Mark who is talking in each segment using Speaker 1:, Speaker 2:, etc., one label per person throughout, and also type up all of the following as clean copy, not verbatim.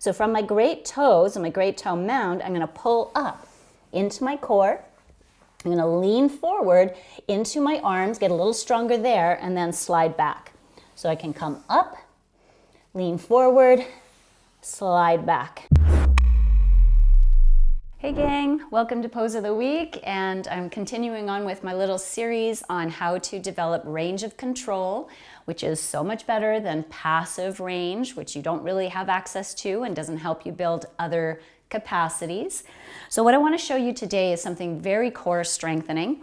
Speaker 1: So from my great toes and my great toe mound, I'm going to pull up into my core. I'm going to lean forward into my arms, get a little stronger there, and then slide back. So I can come up, lean forward, slide back. Hey gang, welcome to Pose of the Week, and I'm continuing on with my little series on how to develop range of control, which is so much better than passive range, which you don't really have access to and doesn't help you build other capacities. So what I want to show you today is something very core strengthening.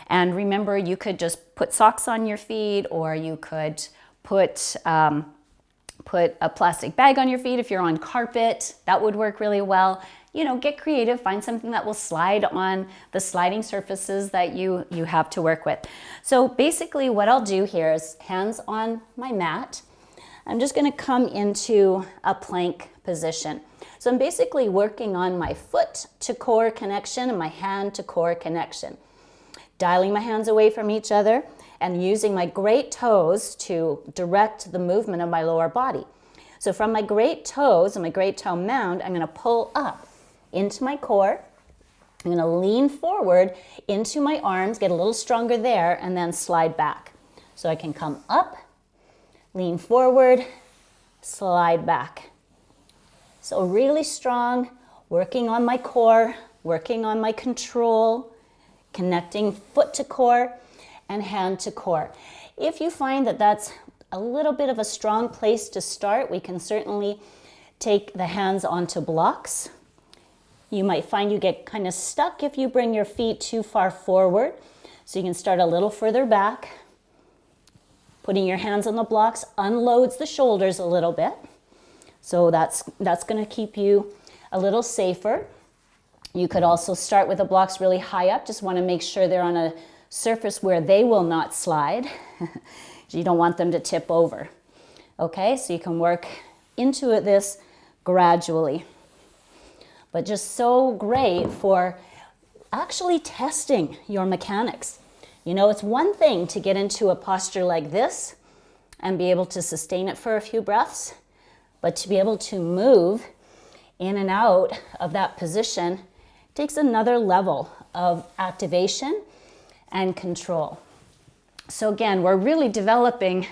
Speaker 1: And remember, you could just put socks on your feet, or you could put a plastic bag on your feet if you're on carpet. That would work really well. You know, get creative, find something that will slide on the sliding surfaces that you have to work with. So basically what I'll do here is hands on my mat. I'm just going to come into a plank position. So I'm basically working on my foot to core connection and my hand to core connection. Dialing my hands away from each other and using my great toes to direct the movement of my lower body. So from my great toes and my great toe mound, I'm going to pull up into my core. I'm going to lean forward into my arms, get a little stronger there, and then slide back. So I can come up, lean forward, slide back. So really strong, working on my core, working on my control, connecting foot to core and hand to core. If you find that that's a little bit of a strong place to start, we can certainly take the hands onto blocks. You might find you get kind of stuck if you bring your feet too far forward. So you can start a little further back. Putting your hands on the blocks unloads the shoulders a little bit. So that's going to keep you a little safer. You could also start with the blocks really high up. Just want to make sure they're on a surface where they will not slide. You don't want them to tip over. Okay, so you can work into this gradually. But just so great for actually testing your mechanics. You know, it's one thing to get into a posture like this and be able to sustain it for a few breaths, but to be able to move in and out of that position takes another level of activation and control. So again, we're really developing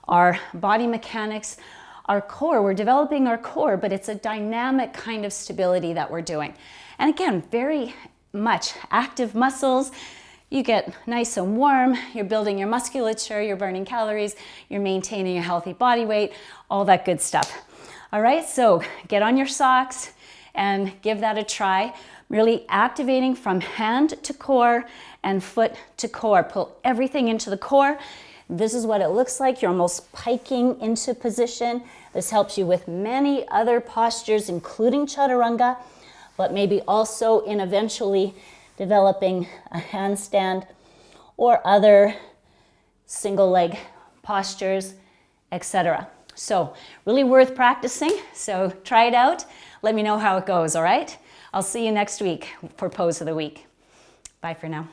Speaker 1: our body mechanics, our core. We're developing our core, but it's a dynamic kind of stability that we're doing. And again, very much active muscles. You get nice and warm, you're building your musculature, you're burning calories, you're maintaining a healthy body weight, all that good stuff. All right, so get on your socks and give that a try. Really activating from hand to core and foot to core. Pull everything into the core. This is what it looks like. You're almost piking into position. This helps you with many other postures, including chaturanga, but maybe also in eventually developing a handstand or other single leg postures, etc. So really worth practicing. So try it out. Let me know how it goes, all right? I'll see you next week for Pose of the Week. Bye for now.